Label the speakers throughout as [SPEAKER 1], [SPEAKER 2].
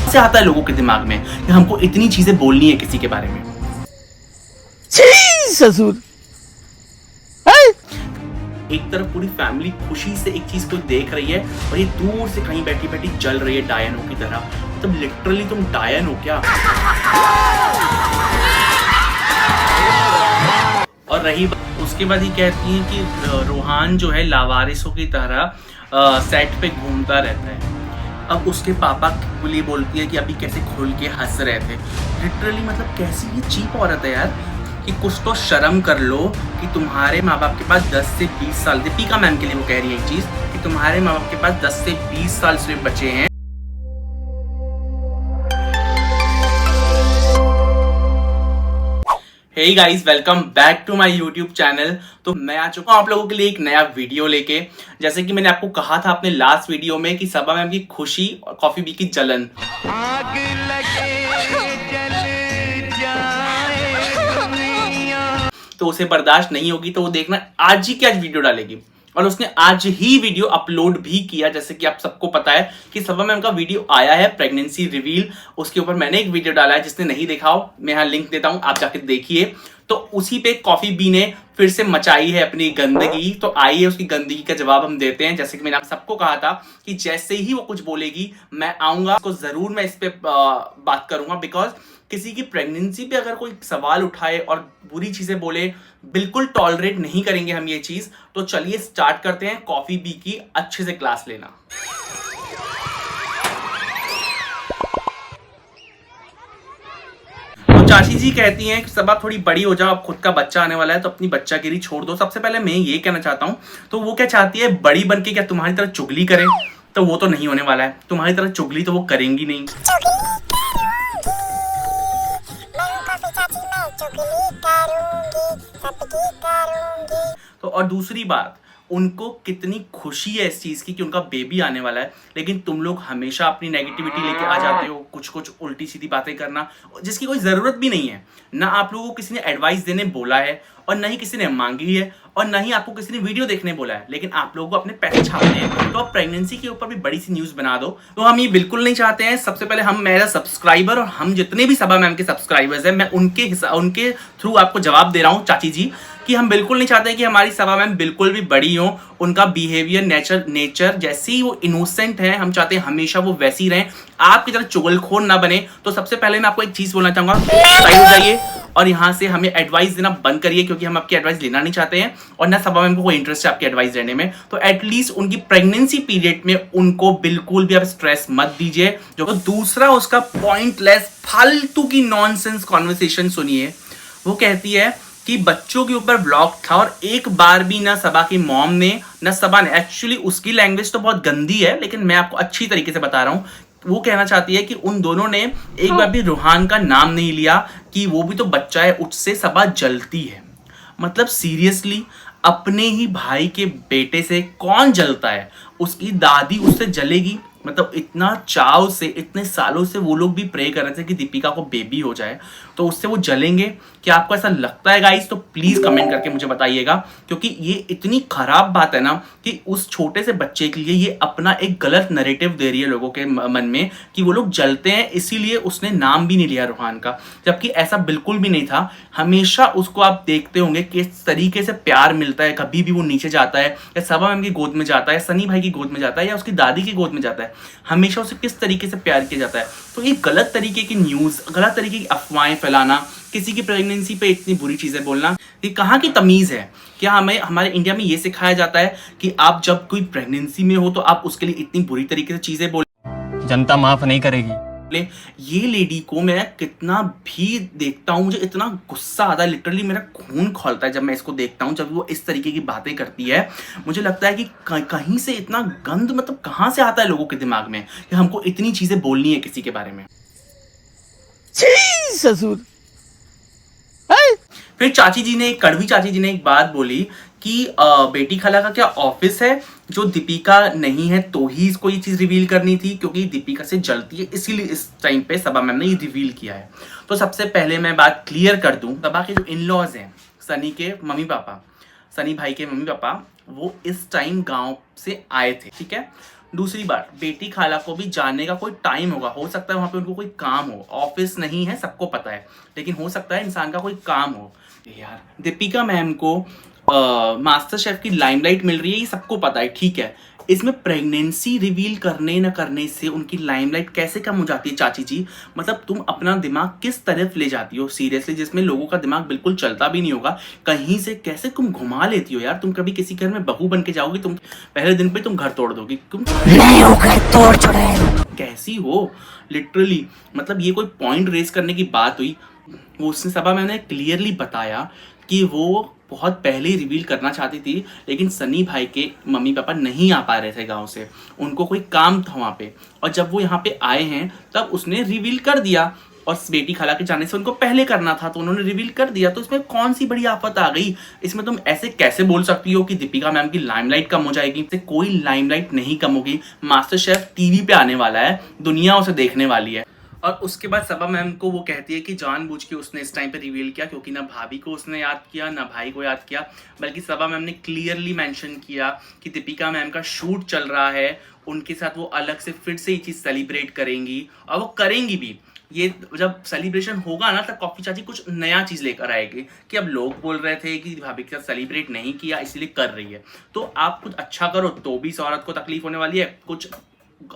[SPEAKER 1] से आता है लोगों के दिमाग में कि हमको इतनी चीजें बोलनी है किसी के बारे में।
[SPEAKER 2] ससुर
[SPEAKER 1] एक तरफ पूरी फैमिली खुशी से एक चीज को देख रही है और ये दूर से कहीं बैठी बैठी जल रही है डायनो की तरह। मतलब लिटरली तुम डायन हो क्या? और रही उसके बाद ही कहती है कि रोहान जो है लावारिसों की तरह सेट पे घूमता रहता है। अब उसके पापा के लिए बोलती है कि अभी कैसे खुल के हंस रहे थे। लिटरली मतलब कैसी ये चीप औरत है यार कि कुछ तो शर्म कर लो कि तुम्हारे माँ बाप के पास 10 से 20 साल, दीपिका मैम के लिए वो कह रही है एक चीज कि तुम्हारे माँ बाप के पास 10 से 20 साल सिर्फ बचे हैं। Hey guys, welcome back to my YouTube channel. तो मैं आ चुका हूँ आप लोगों के लिए एक नया वीडियो लेके। जैसे कि मैंने आपको कहा था अपने लास्ट वीडियो में कि सबा मैम की खुशी और कॉफी बी की जलन,
[SPEAKER 3] आग लगे जल जाए दुनिया,
[SPEAKER 1] तो उसे बर्दाश्त नहीं होगी। तो वो देखना आज ही की आज वीडियो डालेगी और उसने आज ही वीडियो अपलोड भी किया। जैसे कि आप सबको पता है कि सबा मैम का वीडियो आया है प्रेगनेंसी रिवील, उसके ऊपर मैंने एक वीडियो डाला है। जिसने नहीं देखा हो मैं यहाँ लिंक देता हूँ, आप जाके देखिए। तो उसी पे कॉफी बी ने फिर से मचाई है अपनी गंदगी। तो आइए उसकी गंदगी का जवाब हम देते हैं। जैसे कि मैंने आप सबको कहा था कि जैसे ही वो कुछ बोलेगी मैं आऊंगा, उसको जरूर मैं इस पे बात करूंगा। बिकॉज किसी की प्रेगनेंसी पे अगर कोई सवाल उठाए और बुरी चीजें बोले, बिल्कुल टॉलरेट नहीं करेंगे हम ये चीज। तो चलिए स्टार्ट करते हैं कॉफी बी की अच्छे से क्लास लेना। तो चाची जी कहती हैं कि सबा थोड़ी बड़ी हो जाओ, अब खुद का बच्चा आने वाला है तो अपनी बच्चागिरी छोड़ दो। सबसे पहले मैं ये कहना चाहता हूं, तो वो क्या चाहती है, बड़ी बनके क्या तुम्हारी तरह चुगली करे? तो वो तो नहीं होने वाला है, तुम्हारी तरह चुगली तो वो करेंगी नहीं। तो और दूसरी बात, उनको कितनी खुशी है इस चीज की कि उनका बेबी आने वाला है, लेकिन तुम लोग हमेशा अपनी नेगेटिविटी लेके आ जाते हो, कुछ कुछ उल्टी सीधी बातें करना जिसकी कोई जरूरत भी नहीं है। ना आप लोगों को किसी ने एडवाइस देने बोला है और ना ही किसी ने मांगी है और ना ही आपको किसी ने वीडियो देखने बोला है, लेकिन आप लोगों को अपने पैसे छापने हैं। तो आप प्रेगनेंसी के ऊपर भी बड़ी सी न्यूज बना दो। तो हम ये बिल्कुल नहीं चाहते हैं। सबसे पहले हम, मेरा सब्सक्राइबर और हम जितने भी सबा मैम के सब्सक्राइबर्स हैं, मैं उनके थ्रू आपको जवाब दे रहा हूँ चाची जी, कि हम बिल्कुल नहीं चाहते कि हमारी सबा मैम बिल्कुल भी बड़ी हो। उनका बिहेवियर नेचर जैसे ही वो इनोसेंट है, हम चाहते हैं हमेशा वो वैसी रहें, आपकी तरह चुगलखोर ना बने। तो सबसे पहले मैं आपको एक चीज बोलना चाहूंगा, सही हो जाइए और यहाँ से हमें एडवाइस देना बंद करिए, क्योंकि हम आपकी एडवाइस लेना नहीं चाहते हैं और ना सबा मैम को कोई इंटरेस्ट है आपकी एडवाइस देने में। तो एटलीस्ट उनकी प्रेगनेंसी पीरियड में उनको बिल्कुल भी आप स्ट्रेस मत दीजिए। जो दूसरा उसका पॉइंटलेस फालतू की नॉनसेंस कॉन्वर्सेशन सुनिए। वो कहती है कि बच्चों के ऊपर ब्लॉग था और एक बार भी ना सबा की मॉम ने ना सबा ने, एक्चुअली उसकी लैंग्वेज तो बहुत गंदी है लेकिन मैं आपको अच्छी तरीके से बता रहा हूँ। वो कहना चाहती है कि उन दोनों ने एक बार भी रोहान का नाम नहीं लिया कि वो भी तो बच्चा है, उससे सबा जलती है। मतलब सीरियसली, अपने ही भाई के बेटे से कौन जलता है? उसकी दादी उससे जलेगी? मतलब इतना चाव से, इतने सालों से वो लोग भी प्रे कर रहे थे कि दीपिका को बेबी हो जाए, तो उससे वो जलेंगे? क्या आपको ऐसा लगता है गाइस? तो प्लीज कमेंट करके मुझे बताइएगा, क्योंकि ये इतनी खराब बात है ना कि उस छोटे से बच्चे के लिए ये अपना एक गलत नैरेटिव दे रही है लोगों के मन में कि वो लोग जलते हैं, इसीलिए उसने नाम भी नहीं लिया रोहान का, जबकि ऐसा बिल्कुल भी नहीं था। हमेशा उसको आप देखते होंगे किस तरीके से प्यार मिलता है। कभी भी वो नीचे जाता है या सबा मैम की गोद में जाता है, सनी भाई की गोद में जाता है या उसकी दादी की गोद में जाता है, हमेशा उसे किस तरीके से प्यार किया जाता है। तो ये गलत तरीके की न्यूज, गलत तरीके की अफवाहें फैलाना, किसी की प्रेगनेंसी पे इतनी बुरी चीजें बोलना, ये कहाँ की तमीज है? क्या हमें हमारे इंडिया में ये सिखाया जाता है कि आप जब कोई प्रेगनेंसी में हो तो आप उसके लिए इतनी बुरी तरीके से चीजें बोले?
[SPEAKER 2] जनता माफ नहीं करेगी।
[SPEAKER 1] ये लेडी को मैं कितना भी देखता हूं, मुझे इतना गुस्सा आता है, लिटरली मेरा खून खौलता है जब मैं इसको देखता हूं। जब वो इस तरीके की बातें करती है, मुझे लगता है कि कहीं से इतना गंद, मतलब कहां से आता है लोगों के दिमाग में कि हमको इतनी चीजें बोलनी है किसी के बारे में।
[SPEAKER 2] ससुर
[SPEAKER 1] फिर चाची जी ने, कड़वी चाची जी ने एक बात बोली कि बेटी खाला का क्या ऑफिस है जो दीपिका नहीं है तो ही इसको ये चीज रिवील करनी थी, क्योंकि दीपिका से जलती है, इसीलिए इस टाइम पे सबा मैम ने ये रिवील किया है। तो सबसे पहले मैं बात क्लियर कर दूं, सबा के जो इन-लॉज हैं, सनी के मम्मी पापा, सनी भाई के मम्मी पापा, वो इस टाइम गांव से आए थे, ठीक है। दूसरी बात, बेटी खाला को भी जाने का कोई टाइम होगा, हो सकता है वहां पे उनको कोई काम हो, ऑफिस नहीं है सबको पता है, लेकिन हो सकता है इंसान का कोई काम हो। यार दीपिका मैम को मास्टर शेफ की लाइमलाइट मिल रही है, ये सबको पता है, ठीक है। इसमें प्रेगनेंसी रिवील करने न करने से उनकी लाइमलाइट कैसे कम हो जाती है चाची जी? मतलब तुम अपना दिमाग किस तरफ ले जाती हो सीरियसली, जिसमें लोगों का दिमाग बिल्कुल चलता भी नहीं होगा, कहीं से कैसे तुम घुमा लेती हो यार? तुम कभी किसी घर में बहू बन के जाओगी, तुम पहले दिन पे तुम घर तोड़ दोगी, तुम घर तोड़ कैसी हो लिटरली। मतलब ये कोई पॉइंट रेज करने की बात हुई? वो उसने सभा मैंने क्लियरली बताया कि वो बहुत पहले ही रिवील करना चाहती थी, लेकिन सनी भाई के मम्मी पापा नहीं आ पा रहे थे गांव से, उनको कोई काम था वहाँ पे, और जब वो यहाँ पे आए हैं तब उसने रिवील कर दिया, और बेटी खाला के जाने से उनको पहले करना था तो उन्होंने रिवील कर दिया। तो इसमें कौन सी बड़ी आफत आ गई? इसमें तुम ऐसे कैसे बोल सकती हो कि दीपिका मैम की लाइमलाइट कम हो जाएगी? इससे कोई लाइमलाइट नहीं कम होगी। मास्टर शेफ टीवी पे आने वाला है, दुनिया उसे देखने वाली है। और उसके बाद सबा मैम को वो कहती है कि जानबूझ के उसने इस टाइम पे रिवील किया, क्योंकि ना भाभी को उसने याद किया ना भाई को याद किया, बल्कि सबा मैम ने क्लियरली मेंशन किया कि दीपिका मैम का शूट चल रहा है, उनके साथ वो अलग से फिर से ये चीज़ सेलिब्रेट करेंगी, और वो करेंगी भी। ये जब सेलिब्रेशन होगा ना, तब कॉफी चाची कुछ नया चीज़ लेकर आएगी कि अब लोग बोल रहे थे कि भाभी के साथ सेलिब्रेट नहीं किया इसलिए कर रही है, तो आप कुछ अच्छा करो तो भी इस औरत को तकलीफ होने वाली है, कुछ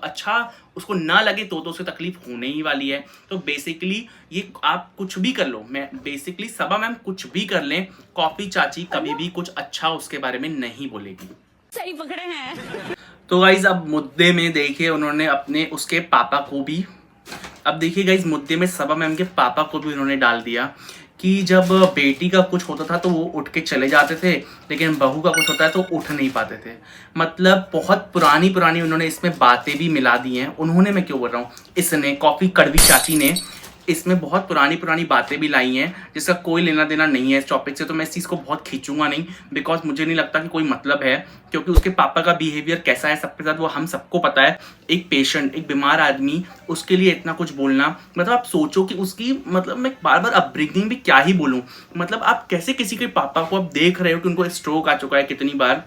[SPEAKER 1] अच्छा उसको ना लगे तो उसे तकलीफ होने ही वाली है। तो बेसिकली ये आप कुछ भी कर लो, मैं बेसिकली सबा मैम कुछ भी कर लें, कॉफी चाची कभी भी कुछ अच्छा उसके बारे में नहीं बोलेगी।
[SPEAKER 2] सही पकड़े हैं।
[SPEAKER 1] तो गाइज अब मुद्दे में देखिए उन्होंने अपने उसके पापा को भी, अब देखिए गाइज मुद्दे में सबा मैम के पापा को भी उन्होंने डाल दिया कि जब बेटी का कुछ होता था तो वो उठ के चले जाते थे, लेकिन बहू का कुछ होता है तो उठ नहीं पाते थे। मतलब बहुत पुरानी पुरानी उन्होंने इसमें बातें भी मिला दी हैं। उन्होंने, मैं क्यों बोल रहा हूँ, इसने कॉफी कड़वी चाची ने इसमें बहुत पुरानी पुरानी बातें भी लाई हैं जिसका कोई लेना देना नहीं है इस टॉपिक से। तो मैं इस चीज़ को बहुत खींचूंगा नहीं, बिकॉज मुझे नहीं लगता कि कोई मतलब है, क्योंकि उसके पापा का बिहेवियर कैसा है सबके साथ वो हम सबको पता है। एक पेशेंट, एक बीमार आदमी, उसके लिए इतना कुछ बोलना, मतलब आप सोचो कि उसकी, मतलब मैं बार बार अपब्रिंगिंग भी क्या ही बोलूँ, मतलब आप कैसे किसी के पापा को आप देख रहे हो कि उनको स्ट्रोक आ चुका है कितनी बार,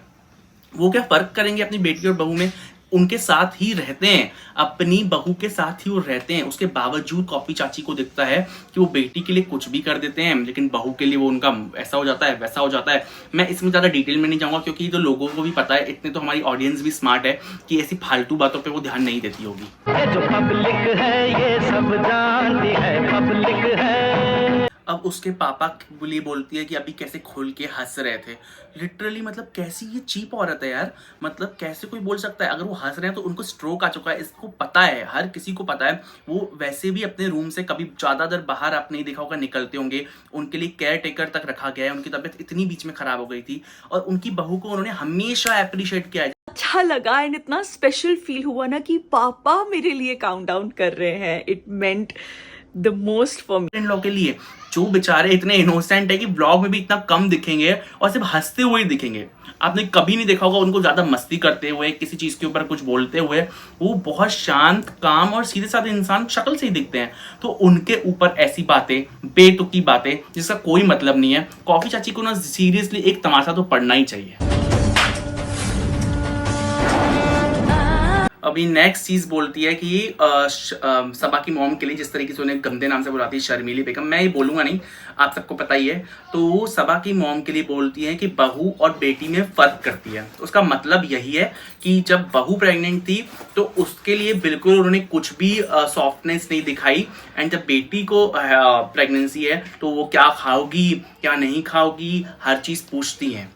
[SPEAKER 1] वो क्या फर्क करेंगे अपनी बेटी और बहू में? उनके साथ ही रहते हैं, अपनी बहू के साथ ही वो रहते हैं। उसके बावजूद कॉफी चाची को दिखता है कि वो बेटी के लिए कुछ भी कर देते हैं, लेकिन बहू के लिए वो उनका ऐसा हो जाता है वैसा हो जाता है। मैं इसमें ज़्यादा डिटेल में नहीं जाऊंगा, क्योंकि तो लोगों को भी पता है, इतने तो हमारी ऑडियंस भी स्मार्ट है कि ऐसी फालतू बातों पे वो ध्यान नहीं देती होगी।
[SPEAKER 3] जो पब्लिक है ये सब जानती है, पब्लिक है।
[SPEAKER 1] अब उसके पापा के लिए बोलती है कि अभी कैसे खुल के हंस रहे थे। लिटरली मतलब कैसी ये चीप औरत है यार, मतलब कैसे कोई बोल सकता है? अगर वो हंस रहे हैं तो उनको स्ट्रोक आ चुका है, इसको पता है, हर किसी को पता है। वो वैसे भी अपने रूम से कभी ज़्यादा देर बाहर आप नहीं देखा होगा निकलते होंगे, उनके लिए केयर टेकर तक रखा गया है। उनकी तबीयत इतनी बीच में खराब हो गई थी, और उनकी बहू को उन्होंने हमेशा अप्रिशिएट किया है।
[SPEAKER 2] अच्छा लगा एंड इतना स्पेशल फील हुआ ना कि पापा मेरे लिए काउंटडाउन कर रहे हैं। It meant the most for me.
[SPEAKER 1] इन लोगों के लिए जो बेचारे इतने इनोसेंट है कि ब्लॉग में भी इतना कम दिखेंगे और सिर्फ हंसते हुए ही दिखेंगे। आपने कभी नहीं देखा होगा उनको ज्यादा मस्ती करते हुए, किसी चीज के ऊपर कुछ बोलते हुए। वो बहुत शांत, काम और सीधे साधे इंसान शक्ल से ही दिखते हैं। तो उनके ऊपर ऐसी बातें, बेतुकी बातें जिसका कोई मतलब नहीं है। कॉफी चाची को ना सीरियसली एक तमाशा तो पड़ना ही चाहिए। अभी नेक्स्ट चीज बोलती है कि सबा की मॉम के लिए जिस तरीके से उन्हें गंदे नाम से बुलाती है, शर्मीली बेगम, मैं ये बोलूंगा नहीं, आप सबको पता ही है। तो सबा की मॉम के लिए बोलती है कि बहू और बेटी में फर्क करती है। उसका मतलब यही है कि जब बहू प्रेग्नेंट थी तो उसके लिए बिल्कुल उन्होंने कुछ भी सॉफ्टनेस नहीं दिखाई, एंड जब बेटी को प्रेगनेंसी है तो वो क्या खाओगी क्या नहीं खाओगी हर चीज पूछती हैं।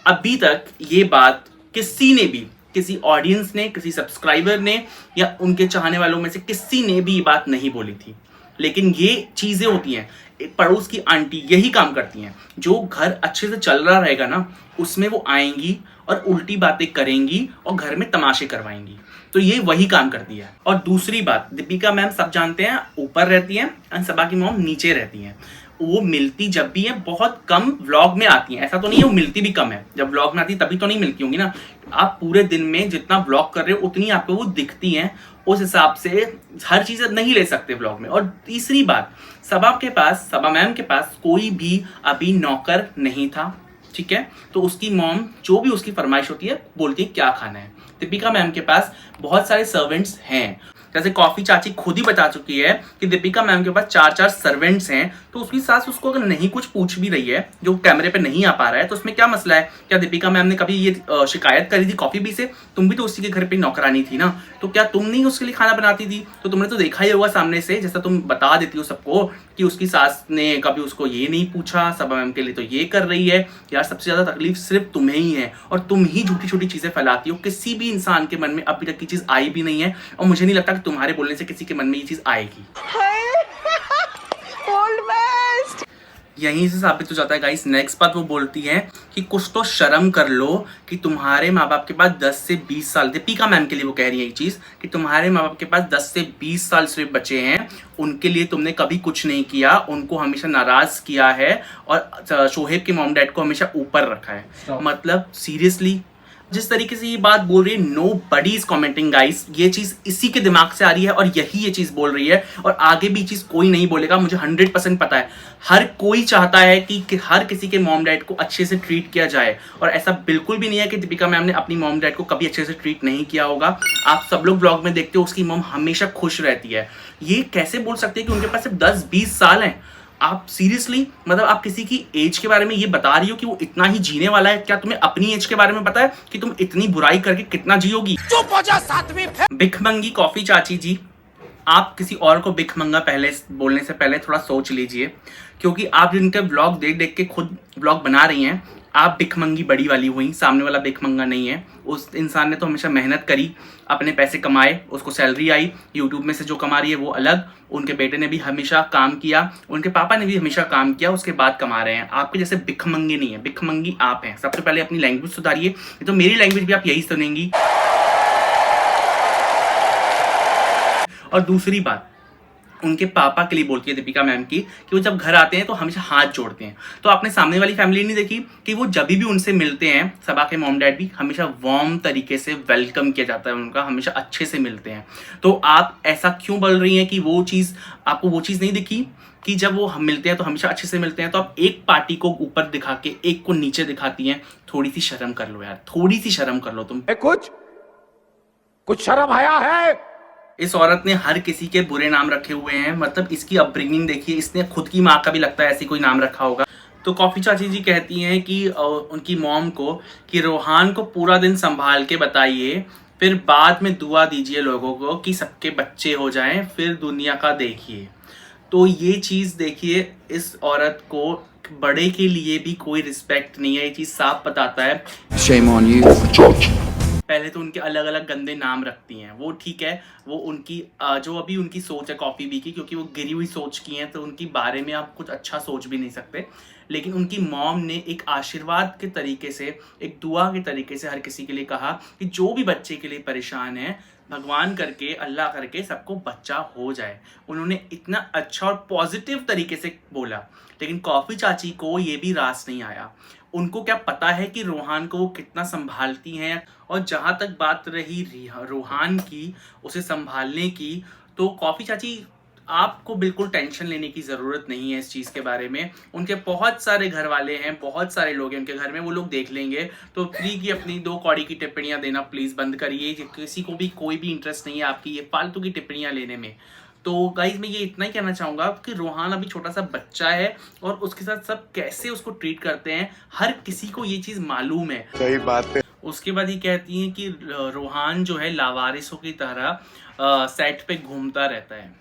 [SPEAKER 1] अभी तक ये बात किसी ने भी, किसी ऑडियंस ने, किसी सब्सक्राइबर ने या उनके चाहने वालों में से किसी ने भी ये बात नहीं बोली थी। लेकिन ये चीजें होती हैं, एक पड़ोस की आंटी यही काम करती हैं। जो घर अच्छे से चल रहा रहेगा ना, उसमें वो आएंगी और उल्टी बातें करेंगी और घर में तमाशे करवाएंगी। तो ये वही काम करती है। और दूसरी बात, दीपिका मैम सब जानते हैं ऊपर रहती हैं और सबा की मॉम नीचे रहती हैं। वो मिलती जब भी है बहुत कम व्लॉग में आती हैं। ऐसा तो नहीं है वो मिलती भी कम है, जब व्लॉग में आती तभी तो नहीं मिलती होंगी ना। आप पूरे दिन में जितना व्लॉग कर रहे हो उतनी आपको वो दिखती हैं, उस हिसाब से हर चीज़ नहीं ले सकते व्लॉग में। और तीसरी बात, सबा मैम के पास कोई भी अभी नौकर नहीं था, ठीक है। तो उसकी मॉम जो भी उसकी फरमाइश होती है बोलती है क्या खाना है, दीपिका मैम के पास बहुत सारे सर्वेंट्स हैं। जैसे कॉफी चाची खुद ही बता चुकी है कि दीपिका मैम के पास 4 सर्वेंट्स हैं, तो उसकी सास उसको अगर नहीं कुछ पूछ भी रही है, जो कैमरे पे नहीं आ पा रहा है, तो उसमें क्या मसला है? क्या दीपिका मैम ने कभी ये शिकायत करी थी कॉफी बी से? तुम भी तो उसी के घर पे नौकरानी थी ना, तो क्या तुम नहीं उसके लिए खाना बनाती थी? तो तुमने तो देखा ही होगा सामने से, जैसा तुम बता देती हो सबको कि उसकी सास ने कभी उसको ये नहीं पूछा, सब मैम के लिए तो ये कर रही है। यार सबसे ज्यादा तकलीफ सिर्फ तुम्हें ही है, और तुम ही झूठी छोटी चीजें फैलाती हो। किसी भी इंसान के मन में अभी तक की चीज आई भी नहीं है, और मुझे नहीं लगता कि तुम्हारे बोलने से किसी के मन में ये चीज आएगी। यहीं से साबित हो जाता है गाइस। नेक्स्ट बात वो बोलती है कि कुछ तो शर्म कर लो कि तुम्हारे माँ बाप के पास 10 से 20 साल, दीपिका मैम के लिए वो कह रही है ये चीज कि तुम्हारे माँ बाप के पास 10 से 20 साल सिर्फ बचे हैं, उनके लिए तुमने कभी कुछ नहीं किया, उनको हमेशा नाराज किया है, और शोहेब के मॉम डैड को हमेशा ऊपर रखा है। मतलब सीरियसली जिस तरीके से ये बात बोल रही है, nobody is commenting guys. ये चीज इसी के दिमाग से आ रही है और यही ये चीज बोल रही है, और आगे भी चीज कोई नहीं बोलेगा, मुझे 100% पता है। हर कोई चाहता है कि हर किसी के मॉम डैड को अच्छे से ट्रीट किया जाए, और ऐसा बिल्कुल भी नहीं है कि दीपिका मैम ने अपनी मॉम डैड को कभी अच्छे से ट्रीट नहीं किया होगा। आप सब लोग ब्लॉग में देखते हो उसकी मॉम हमेशा खुश रहती है। ये कैसे बोल सकते हैं कि उनके पास सिर्फ 10-20 साल हैं? आप सीरियसली, मतलब आप किसी की एज के बारे में ये बता रही हो कि वो इतना ही जीने वाला है? क्या तुम्हें अपनी एज के बारे में पता है कि तुम इतनी बुराई करके कितना जियोगी? चुप हो जा सातवीं। भिखमंगी कॉफी चाची जी, आप किसी और को भिखमंगा पहले बोलने से पहले थोड़ा सोच लीजिए, क्योंकि आप जिनके ब्लॉग देख देख के खुद ब्लॉग बना रही हैं, आप भिखमंगी बड़ी वाली हुई, सामने वाला भिखमंगा नहीं है। उस इंसान ने तो हमेशा मेहनत करी, अपने पैसे कमाए, उसको सैलरी आई, यूट्यूब में से जो कमा रही है वो अलग। उनके बेटे ने भी हमेशा काम किया, उनके पापा ने भी हमेशा काम किया, उसके बाद कमा रहे हैं। आपके जैसे भिखमंगे नहीं है, भिखमंगी आप हैं। सबसे पहले अपनी लैंग्वेज सुधारिए, तो मेरी लैंग्वेज भी आप यही सुनेंगी। और दूसरी बात, उनके पापा के लिए बोलती है दीपिका मैम की कि वो जब घर आते हैं तो हमेशा हाथ जोड़ते हैं। तो आपने सामने वाली फैमिली नहीं देखी कि वो जब भी उनसे मिलते हैं, सबा के मॉम डैड भी हमेशा वार्म तरीके से वेलकम किया जाता है उनका, हमेशा अच्छे से मिलते हैं। तो आप ऐसा क्यों बोल रही हैं कि वो चीज़ आपको वो चीज़ नहीं दिखी कि जब वो हम मिलते हैं तो हमेशा अच्छे से मिलते हैं? तो आप एक पार्टी को ऊपर दिखा के एक को नीचे दिखाती हैं। थोड़ी सी शर्म कर लो यार, थोड़ी सी शर्म कर लो तुम। कुछ शर्म आया है? इस औरत ने हर किसी के बुरे नाम रखे हुए हैं। मतलब इसकी अपब्रिंगिंग देखिए, इसने खुद की माँ का भी लगता है ऐसी कोई नाम रखा होगा। तो कॉफी चाची जी कहती हैं कि उनकी मॉम को कि रोहान को पूरा दिन संभाल के बताइए, फिर बाद में दुआ दीजिए लोगों को कि सबके बच्चे हो जाएं, फिर दुनिया का देखिए। तो ये चीज़ देखिए, इस औरत को बड़े के लिए भी कोई रिस्पेक्ट नहीं है, ये चीज़ साफ बताता है।
[SPEAKER 4] Shame on you.
[SPEAKER 1] पहले तो उनके अलग अलग गंदे नाम रखती हैं, वो ठीक है, वो उनकी जो अभी उनकी सोच है कॉफी बी की, क्योंकि वो गिरी हुई सोच की हैं, तो उनकी बारे में आप कुछ अच्छा सोच भी नहीं सकते। लेकिन उनकी मॉम ने एक आशीर्वाद के तरीके से, एक दुआ के तरीके से हर किसी के लिए कहा कि जो भी बच्चे के लिए परेशान है, भगवान करके, अल्लाह करके सबको बच्चा हो जाए। उन्होंने इतना अच्छा और पॉजिटिव तरीके से बोला। लेकिन कॉफी चाची को ये भी रास नहीं आया। उनको क्या पता है कि रोहान को वो कितना संभालती हैं। और जहाँ तक बात रही रोहान की, उसे संभालने की, तो कॉफी चाची आपको बिल्कुल टेंशन लेने की ज़रूरत नहीं है इस चीज़ के बारे में। उनके बहुत सारे घर वाले हैं, बहुत सारे लोग हैं उनके घर में, वो लोग देख लेंगे। तो फ्री की अपनी 2 कौड़ी की टिप्पणियाँ देना प्लीज़ बंद करिए। किसी को भी कोई भी इंटरेस्ट नहीं है आपकी ये फालतू की टिप्पणियाँ लेने में। तो गाइज मैं ये इतना ही कहना चाहूँगा कि रोहान अभी छोटा सा बच्चा है, और उसके साथ सब कैसे उसको ट्रीट करते हैं हर किसी को ये चीज़ मालूम है।
[SPEAKER 4] सही बात है।
[SPEAKER 1] उसके बाद ये कहती हैं कि रोहान जो है लावारिसों की तरह सेट पे घूमता रहता है।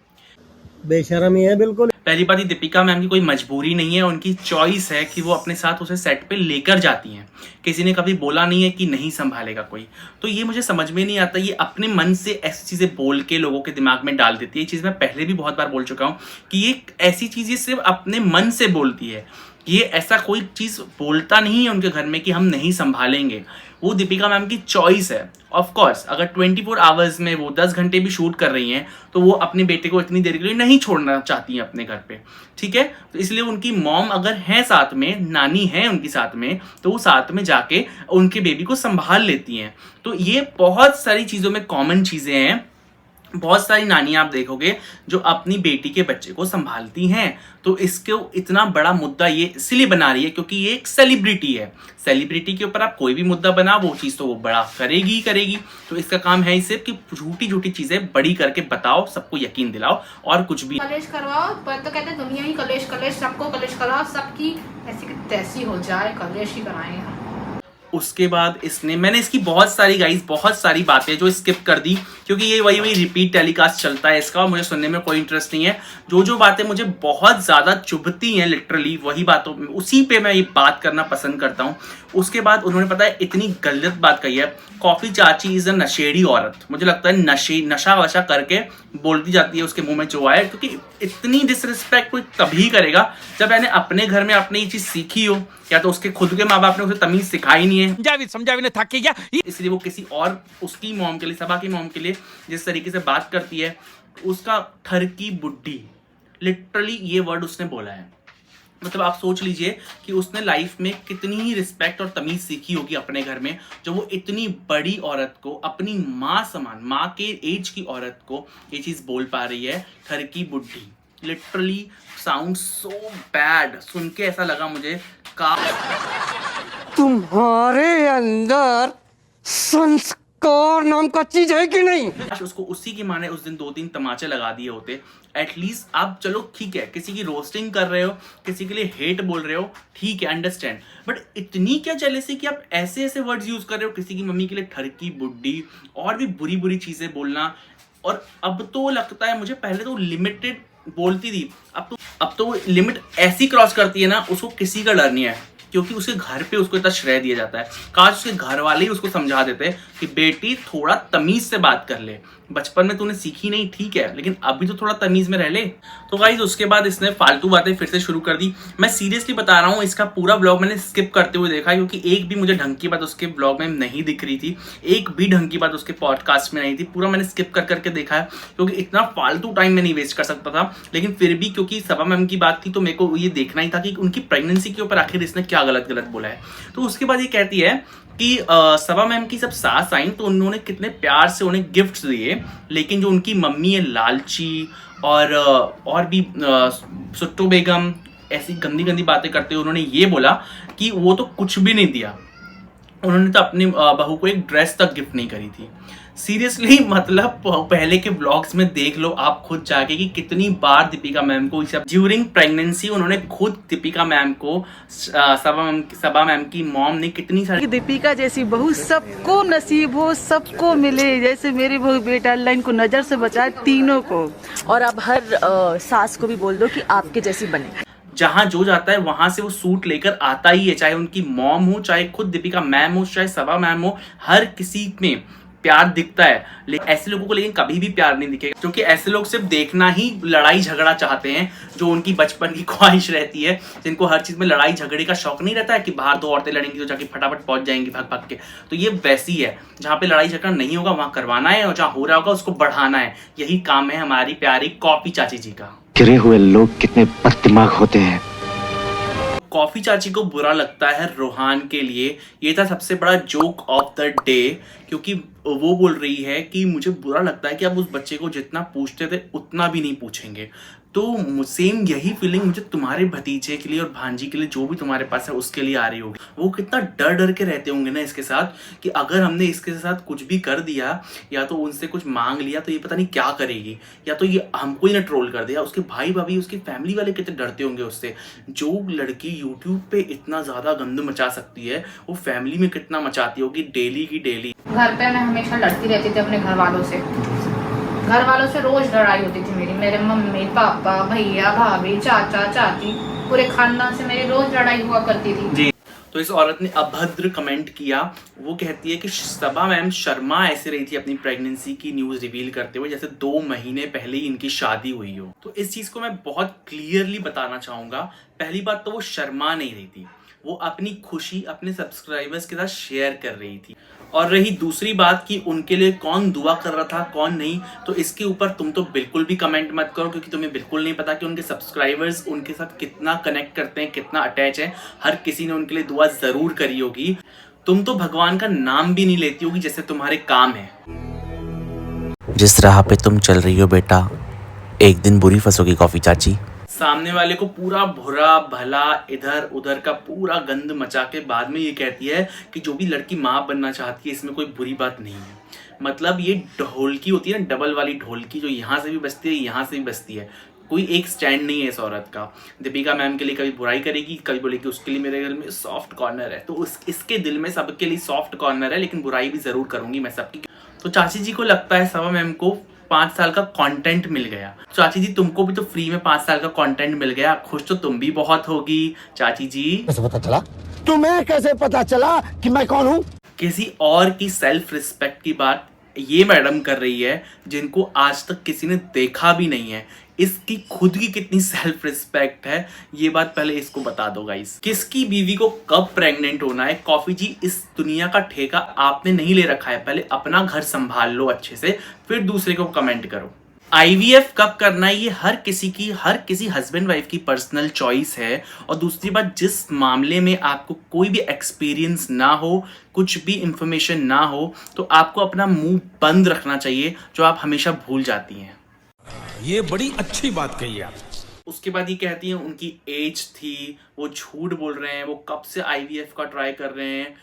[SPEAKER 5] बेशर्मी है बिल्कुल।
[SPEAKER 1] पहली बात, ये दीपिका मैम की कोई मजबूरी नहीं है, उनकी चॉइस है कि वो अपने साथ उसे सेट पे लेकर जाती हैं। किसी ने कभी बोला नहीं है कि नहीं संभालेगा कोई। तो ये मुझे समझ में नहीं आता, ये अपने मन से ऐसी चीज़ें बोल के लोगों के दिमाग में डाल देती है। ये चीज़ मैं पहले भी बहुत बार बोल चुका हूँ कि ये ऐसी चीज़ ये सिर्फ अपने मन से बोलती है। ये ऐसा कोई चीज़ बोलता नहीं है उनके घर में कि हम नहीं संभालेंगे। वो दीपिका मैम की चॉइस है। ऑफ कोर्स अगर 24 आवर्स में वो 10 घंटे भी शूट कर रही हैं, तो वो अपने बेटे को इतनी देर के लिए नहीं छोड़ना चाहती हैं अपने घर पे, ठीक है। तो इसलिए उनकी मॉम अगर है साथ में, नानी है उनकी साथ में, तो वो साथ में जाके उनके बेबी को संभाल लेती हैं। तो ये बहुत सारी चीज़ों में कॉमन चीज़ें हैं बहुत सारी नानियां आप देखोगे जो अपनी बेटी के बच्चे को संभालती हैं, तो इसको इतना बड़ा मुद्दा ये इसलिए बना रही है क्योंकि ये एक सेलिब्रिटी है। सेलिब्रिटी के ऊपर आप कोई भी मुद्दा बना, वो चीज़ तो वो बड़ा करेगी ही करेगी। तो इसका काम है ही सिर्फ कि झूठी झूठी चीज़ें बड़ी करके बताओ, सबको यकीन दिलाओ, और कुछ भी।
[SPEAKER 6] कलेश करवाओ, पर तो कहते हैं दुनिया ही कलेश कलेश, सबको कलेश कराओ, सबकी ऐसी की तैसी हो जाए, कलेश ही कराएं हम।
[SPEAKER 1] उसके बाद मैंने इसकी बहुत सारी बातें जो स्किप कर दी, क्योंकि ये वही रिपीट टेलीकास्ट चलता है इसका, और मुझे सुनने में कोई इंटरेस्ट नहीं है। जो बातें मुझे बहुत ज्यादा चुभती हैं लिटरली, वही बातों उसी पे मैं ये बात करना पसंद करता हूँ। उसके बाद उन्होंने पता है इतनी गलत बात कही है, कॉफी चाची इज अ नशेड़ी औरत। मुझे लगता है नशा वशा करके बोलती जाती है, उसके मुंह में जो आए, क्योंकि इतनी डिसरिस्पेक्ट कोई तभी करेगा जब मैंने अपने घर में आपने ये चीज सीखी हो, या तो उसके खुद के माँ बाप ने उसे तमीज सिखाई नहीं है, समझावी ने थक गया, इसलिए वो किसी और उसकी मॉम के लिए, सबा की मॉम के लिए जिस तरीके से बात करती है, उसका थरकी बुड्ढी, लिटरली ये वर्ड उसने बोला है। मतलब आप सोच लीजिए कि उसने लाइफ में कितनी ही रिस्पेक्ट और तमीज सीखी होगी अपने घर में, जो वो इतनी बड़ी औरत को, अपनी माँ समान, माँ के एज की औरत को ये चीज बोल पा रही है, थरकी बुड्ढी। लिटरली साउंड सो बैड, सुन के ऐसा लगा मुझे
[SPEAKER 7] तुम्हारे अंदर संस्कार नाम का चीज है कि नहीं?
[SPEAKER 1] उसको उसी की माने उस दिन 2-3 तमाचे लगा दिए होते एटलीस्ट। आप चलो ठीक है, किसी की रोस्टिंग कर रहे हो, किसी के लिए हेट बोल रहे हो, ठीक है, अंडरस्टैंड, बट इतनी क्या जेलसी कि आप ऐसे ऐसे वर्ड्स यूज कर रहे हो किसी की मम्मी के लिए, ठरकी बुड्ढी, और भी बुरी बुरी चीजें बोलना। और अब तो लगता है मुझे, पहले तो लिमिटेड बोलती थी, अब तो लिमिट ऐसी क्रॉस करती है ना, उसको किसी का डर नहीं है, क्योंकि उसके घर पे उसको इतना श्रेय दिया जाता है। काश उसके घर वाले ही उसको समझा देते कि बेटी थोड़ा तमीज से बात कर ले, बचपन में तूने सीखी नहीं, ठीक है, लेकिन अभी तो थोड़ा तमीज में रह ले। तो गाइस उसके बाद इसने फालतू बातें फिर से शुरू कर दी। मैं सीरियसली बता रहा हूँ, इसका पूरा ब्लॉग मैंने स्किप करते हुए देखा, क्योंकि एक भी मुझे ढंग की बात उसके ब्लॉग में नहीं दिख रही थी, एक भी ढंग की बात उसके पॉडकास्ट में नहीं थी। पूरा मैंने स्किप कर करके देखा है, क्योंकि इतना फालतू टाइम में नहीं वेस्ट कर सकता था। लेकिन फिर भी क्योंकि सबा मैम की बात थी, तो मेरे को ये देखना ही था कि उनकी प्रेगनेंसी के ऊपर आखिर इसने क्या गलत बोला है। तो उसके बाद ये कहती है कि सबा मैम की जब सास आई तो उन्होंने कितने प्यार से उन्हें गिफ्ट्स दिए, लेकिन जो उनकी मम्मी है लालची और भी सुट्टू बेगम ऐसी गंदी गंदी बातें करते हुए उन्होंने ये बोला कि वो तो कुछ भी नहीं दिया, उन्होंने तो अपनी बहू को एक ड्रेस तक गिफ्ट नहीं करी थी। सीरियसली, मतलब पहले के ब्लॉग्स में देख लो आप खुद जाके कि कितनी बार दीपिका मैम को ड्यूरिंग प्रेगनेंसी उन्होंने खुद दीपिका मैम को सबा मैम की मॉम ने कितनी सारी,
[SPEAKER 8] दीपिका जैसी बहू सबको नसीब हो, सबको मिले, जैसे मेरी बहू बेटा अल्लाह इनको नजर से बचाए तीनों को।
[SPEAKER 2] और अब हर सास को भी बोल दो कि आपके जैसी बने।
[SPEAKER 1] जहां जो जाता है वहां से वो सूट लेकर आता ही है, चाहे उनकी मॉम हो, चाहे खुद दीपिका मैम हो, चाहे सबा मैम हो, हर किसी में प्यार दिखता है। लेकिन ऐसे लोगों को लेकिन कभी भी प्यार नहीं दिखेगा, क्योंकि ऐसे लोग सिर्फ देखना ही लड़ाई झगड़ा चाहते हैं, जो उनकी बचपन की ख्वाहिश रहती है, जिनको हर चीज में लड़ाई झगड़े का शौक नहीं रहता है कि बाहर 2 औरतें लड़ेंगी तो जाके फटाफट पहुंच जाएंगी भाग भाग के। तो ये वैसी है, जहां पे लड़ाई झगड़ा नहीं होगा वहां करवाना है, और जहां हो रहा होगा उसको बढ़ाना है। यही काम है हमारी प्यारी कॉफी चाची जी का।
[SPEAKER 7] गिरे हुए लोग कितने बददिमाग होते हैं।
[SPEAKER 1] कॉफी चाची को बुरा लगता है रोहान के लिए, ये था सबसे बड़ा जोक ऑफ द डे, क्योंकि वो बोल रही है कि मुझे बुरा लगता है कि आप उस बच्चे को जितना पूछते थे उतना भी नहीं पूछेंगे। तो सेम यही फीलिंग मुझे तुम्हारे भतीजे के लिए और भांजी के लिए, जो भी तुम्हारे पास है, उसके लिए आ रही होगी। वो कितना डर डर के रहते होंगे ना इसके साथ, कि अगर हमने इसके साथ कुछ भी कर दिया या तो उनसे कुछ मांग लिया तो ये पता नहीं क्या करेगी, या तो ये हमको ही ना ट्रोल कर दिया। उसके भाई भाभी, उसकी फैमिली वाले कितने डरते होंगे उससे। जो लड़की यूट्यूब पे इतना ज्यादा गंद मचा सकती है, वो फैमिली में कितना मचाती होगी डेली की डेली।
[SPEAKER 6] घर पे मैं हमेशा लड़ती रहती थी अपने घर वालों से रोज लड़ाई होती थी मेरे मम्मी पापा भैया भाभी चाचा चाची, पूरे खानदान से मेरी रोज लड़ाई हुआ करती थी
[SPEAKER 1] जी। तो इस औरत ने अभद्र कमेंट किया। वो कहती है कि सबा मैम शर्मा ऐसे रही थी अपनी प्रेगनेंसी की न्यूज रिवील करते हुए जैसे 2 महीने पहले ही इनकी शादी हुई हो। तो इस चीज को मैं बहुत क्लियरली बताना चाहूंगा। पहली बात तो वो शर्मा नहीं रही थी, वो अपनी खुशी अपने सब्सक्राइबर्स के साथ शेयर कर रही थी। और रही दूसरी बात कि उनके लिए कौन दुआ कर रहा था कौन नहीं, तो इसके ऊपर तुम तो बिल्कुल भी कमेंट मत करो, क्योंकि तुम्हें बिल्कुल नहीं पता कि उनके सब्सक्राइबर्स उनके साथ कितना कनेक्ट करते हैं, कितना अटैच है। हर किसी ने उनके लिए दुआ जरूर करी होगी। तुम तो भगवान का नाम भी नहीं लेती होगी जैसे तुम्हारे काम है।
[SPEAKER 9] जिस राह पे तुम चल रही हो बेटा, एक दिन बुरी फंसोगी कॉफी चाची।
[SPEAKER 1] सामने वाले को पूरा बुरा भला इधर उधर का पूरा गंद मचा के बाद में ये कहती है कि जो भी लड़की माँ बनना चाहती है इसमें कोई बुरी बात नहीं है। मतलब ये ढोलकी होती है ना, डबल वाली ढोलकी, जो यहाँ से भी बजती है यहाँ से भी बजती है। कोई एक स्टैंड नहीं है इस औरत का। दीपिका मैम के लिए कभी बुराई करेगी, कभी बोलेगी उसके लिए मेरे घर में सॉफ्ट कॉर्नर है, तो इसके दिल में सबके लिए सॉफ्ट कॉर्नर है, लेकिन बुराई भी जरूर करूंगी मैं सबकी। तो चाची जी को लगता है सबा मैम को 5 साल का कंटेंट मिल गया। चाची जी तुमको भी तो फ्री में 5 साल का कंटेंट मिल गया, खुश तो तुम भी बहुत होगी चाची जी।
[SPEAKER 7] कैसे पता चला? तुम्हें कैसे पता चला कि मैं कौन हूँ?
[SPEAKER 1] किसी और की सेल्फ रिस्पेक्ट की बात ये मैडम कर रही है जिनको आज तक किसी ने देखा भी नहीं है। इसकी खुद की कितनी सेल्फ रिस्पेक्ट है ये बात पहले इसको बता दो गाइस। किसकी बीवी को कब प्रेग्नेंट होना है, कॉफी जी इस दुनिया का ठेका आपने नहीं ले रखा है। पहले अपना घर संभाल लो अच्छे से, फिर दूसरे को कमेंट करो। IVF कब करना है ये हर किसी हस्बैंड वाइफ की पर्सनल चॉइस है। और दूसरी बात, जिस मामले में आपको कोई भी एक्सपीरियंस ना हो, कुछ भी इंफॉर्मेशन ना हो, तो आपको अपना मुंह बंद रखना चाहिए, जो आप हमेशा भूल जाती हैं।
[SPEAKER 10] ये बड़ी अच्छी बात कही आप।
[SPEAKER 1] उसके बाद ये कहती हैं उनकी एज थी, वो झूठ बोल रहे हैं, वो कब से IVF का ट्राई कर रहे हैं।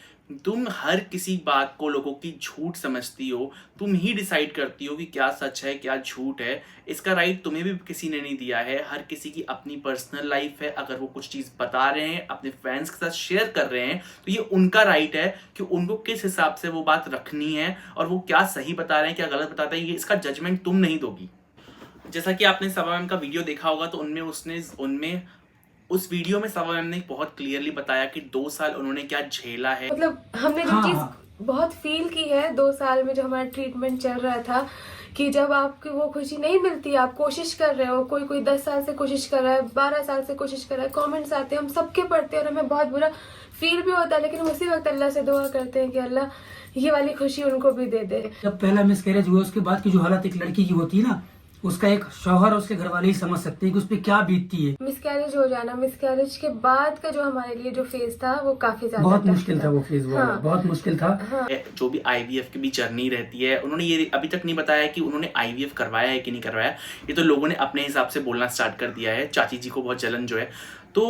[SPEAKER 1] तुम हर किसी बात को लोगों की झूठ समझती हो, तुम ही डिसाइड करती हो कि क्या सच है क्या झूठ है। इसका राइट तुम्हें भी किसी ने नहीं दिया है। हर किसी की अपनी पर्सनल लाइफ है। अगर वो कुछ चीज़ बता रहे हैं, अपने फैंस के साथ शेयर कर रहे हैं, तो ये उनका राइट है कि उनको किस हिसाब से वो बात रखनी है, और वो क्या सही बता रहे हैं क्या गलत बताते हैं, ये इसका जजमेंट तुम नहीं दोगी। जैसा कि आपने सबा मैम का वीडियो देखा होगा, तो उस वीडियो में सबा मैम ने बहुत क्लियरली बताया कि 2 साल उन्होंने क्या झेला है।
[SPEAKER 11] मतलब हमने जो चीज बहुत फील की है 2 साल में, जो हमारा ट्रीटमेंट चल रहा था, कि जब आपकी वो खुशी नहीं मिलती, आप कोशिश कर रहे हो, कोई 10 साल से कोशिश कर रहा है, 12 साल से कोशिश कर रहा है, कमेंट्स आते हैं, हम सबके पढ़ते हैं और हमें बहुत बुरा फील भी होता है, लेकिन उसी वक्त अल्लाह से दुआ करते हैं कि अल्लाह ये वाली खुशी उनको भी दे दे।
[SPEAKER 12] जब पहला मिसकैरेज हुआ उसके बाद की जो हालत एक लड़की की होती है ना, उसका एक शौहर और उसके घर वाले ही समझ सकते हैं कि उस पर क्या बीतती है।
[SPEAKER 11] मिसकैरेज हो जाना, मिसकैरेज के बाद का जो हमारे लिए जो फेज था वो काफी ज्यादा
[SPEAKER 12] बहुत मुश्किल था। वो फेज बहुत मुश्किल था।
[SPEAKER 1] जो भी IVF की भी जर्नी रहती है, उन्होंने ये अभी तक नहीं बताया कि उन्होंने IVF करवाया है कि नहीं करवाया। ये तो लोगों ने अपने हिसाब से बोलना स्टार्ट कर दिया है। चाची जी को बहुत जलन जो है, तो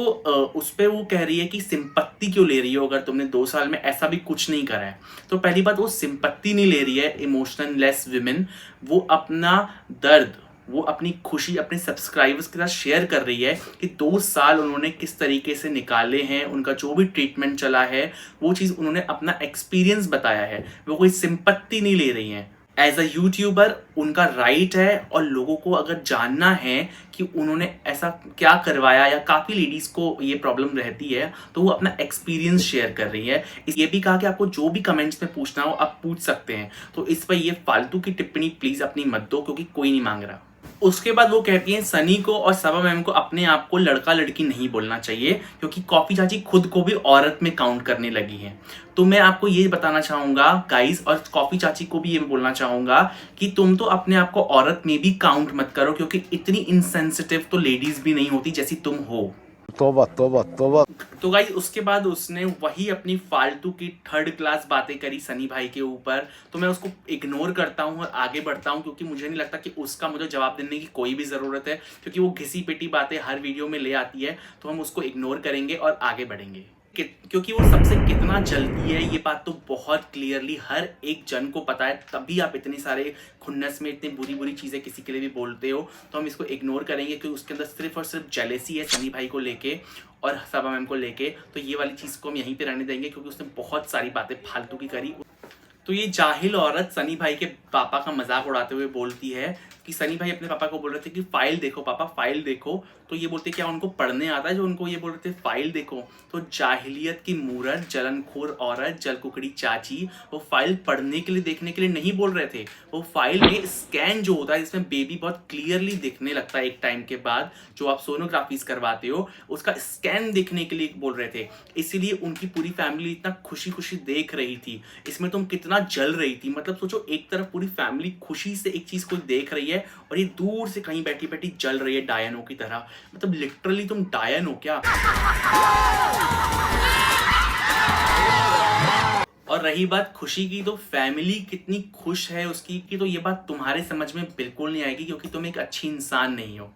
[SPEAKER 1] उस पर वो कह रही है कि सिंपत्ति क्यों ले रही हो अगर तुमने 2 साल में ऐसा भी कुछ नहीं करा है। तो पहली बात, वो सिंपत्ति नहीं ले रही है। इमोशनल लेस विमेन, वो अपना दर्द, वो अपनी खुशी अपने सब्सक्राइबर्स के साथ शेयर कर रही है कि 2 साल उन्होंने किस तरीके से निकाले हैं, उनका जो भी ट्रीटमेंट चला है वो चीज़ उन्होंने अपना एक्सपीरियंस बताया है। वो कोई सिंपत्ति नहीं ले रही हैं। एज अ यूट्यूबर उनका राइट है, और लोगों को अगर जानना है कि उन्होंने ऐसा क्या करवाया, या काफ़ी लेडीज़ को ये प्रॉब्लम रहती है, तो वो अपना एक्सपीरियंस शेयर कर रही है। ये भी कहा कि आपको जो भी कमेंट्स में पूछना हो आप पूछ सकते हैं। तो इस पर ये फालतू की टिप्पणी प्लीज़ अपनी मत दो, क्योंकि कोई नहीं मांग रहा। उसके बाद वो कहती हैं सनी को और सबा मैम को अपने आप को लड़का लड़की नहीं बोलना चाहिए, क्योंकि कॉफी चाची खुद को भी औरत में काउंट करने लगी हैं। तो मैं आपको ये बताना चाहूँगा गाइस, और कॉफी चाची को भी ये बोलना चाहूँगा कि तुम तो अपने आप को औरत में भी काउंट मत करो, क्योंकि इतनी इनसेंसिटिव तो लेडीज़ भी नहीं होती जैसी तुम हो।
[SPEAKER 7] तौबा तौबा तौबा।
[SPEAKER 1] तो गाइस उसके बाद उसने वही अपनी फालतू की 3rd क्लास बातें करी सनी भाई के ऊपर। तो मैं उसको इग्नोर करता हूँ और आगे बढ़ता हूँ, क्योंकि मुझे नहीं लगता कि उसका मुझे जवाब देने की कोई भी ज़रूरत है, क्योंकि वो घिसी पिटी बातें हर वीडियो में ले आती है। तो हम उसको इग्नोर करेंगे और आगे बढ़ेंगे, क्योंकि वो सबसे कितना जलती है ये बात तो बहुत क्लियरली हर एक जन को पता है। तभी आप इतनी सारे खुन्नस में इतनी बुरी बुरी चीज़ें किसी के लिए भी बोलते हो। तो हम इसको इग्नोर करेंगे, क्योंकि उसके अंदर सिर्फ और सिर्फ जेलेसी है सनी भाई को लेके और सबा मैम को लेके। तो ये वाली चीज़ को हम यहीं पे रहने देंगे, क्योंकि उसने बहुत सारी बातें फालतू की करी। तो ये जाहिल औरत सनी भाई के पापा का मजाक उड़ाते हुए बोलती है कि सनी भाई अपने पापा को बोल रहे थे कि फाइल देखो पापा, फाइल देखो। तो ये बोलते क्या उनको पढ़ने आता है जो उनको ये बोल रहे थे फाइल देखो। तो जाहिलियत की मूरत, जलनखोर औरत, जलकुकड़ी चाची, वो फाइल पढ़ने के लिए देखने के लिए नहीं बोल रहे थे। वो फाइल में स्कैन जो होता है, जिसमें बेबी बहुत क्लियरली दिखने लगता है एक टाइम के बाद, जो आप सोनोग्राफीज करवाते हो, उसका स्कैन देखने के लिए बोल रहे थे। इसीलिए उनकी पूरी फैमिली इतना खुशी खुशी देख रही थी। इसमें तुम कितना जल रही थी। मतलब सोचो, एक तरफ पूरी फैमिली खुशी से एक चीज को देख रही है और ये दूर से कहीं बैठी बैठी जल रही है डायनो की तरह। मतलब लिटरली तुम डायन हो क्या? और रही बात खुशी की, तो फैमिली कितनी खुश है उसकी की, तो ये बात तुम्हारे समझ में बिल्कुल नहीं आएगी क्योंकि तुम एक अच्छी इंसान नहीं हो।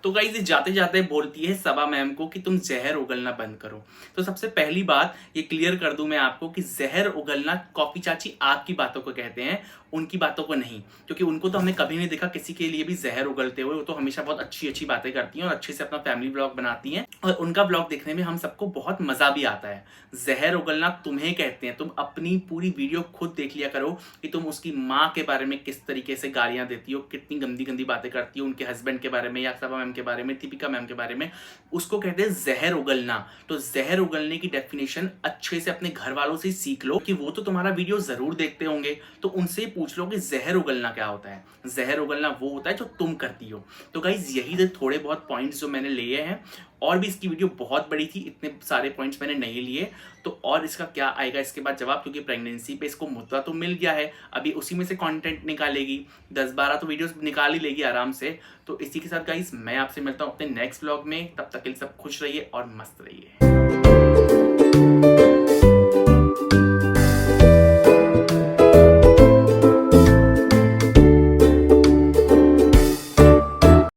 [SPEAKER 1] तो गाइस ये जाते जाते बोलती है सबा मैम को कि तुम जहर उगलना बंद करो। तो सबसे पहली बात ये क्लियर कर दूं मैं आपको कि जहर उगलना कॉफी चाची आपकी बातों को कहते हैं, उनकी बातों को नहीं, क्योंकि उनको तो हमने कभी नहीं देखा किसी के लिए भी जहर उगलते हुए। वो तो हमेशा बहुत अच्छी अच्छी बातें करती हैं और अच्छे से अपना फैमिली ब्लॉग बनाती हैं और उनका ब्लॉग देखने में हम सबको बहुत मजा भी आता है। जहर उगलना तुम्हें कहते हैं। तुम अपनी पूरी वीडियो खुद देख लिया करो कि तुम उसकी माँ के बारे में किस तरीके से गालियां देती हो, कितनी गंदी गंदी बातें करती हो उनके हस्बैंड के बारे में या सबा मैम के बारे में, दीपिका मैम के बारे में। उसको कहते हैं जहर उगलना। तो जहर उगलने की डेफिनेशन अच्छे से अपने घर वालों से सीख लो कि वो तो तुम्हारा वीडियो जरूर देखते होंगे, तो उनसे पूछ लो कि जहर उगलना क्या होता है। जहर उगलना वो होता है जो तुम करती हो। तो गाइज यही थे थोड़े बहुत पॉइंट्स जो मैंने लिए हैं, और भी इसकी वीडियो बहुत बड़ी थी, इतने सारे पॉइंट्स मैंने नहीं लिए। तो और इसका क्या आएगा इसके बाद जवाब, क्योंकि प्रेगनेंसी पे इसको मुद्दा तो मिल गया है, अभी उसी में से कंटेंट निकालेगी, 10-12 तो वीडियोस निकाल ही लेगी आराम से। तो इसी के साथ गाइस मैं आपसे मिलता हूँ अपने नेक्स्ट व्लॉग में। तब तक के लिए सब खुश रहिए और मस्त रहिए।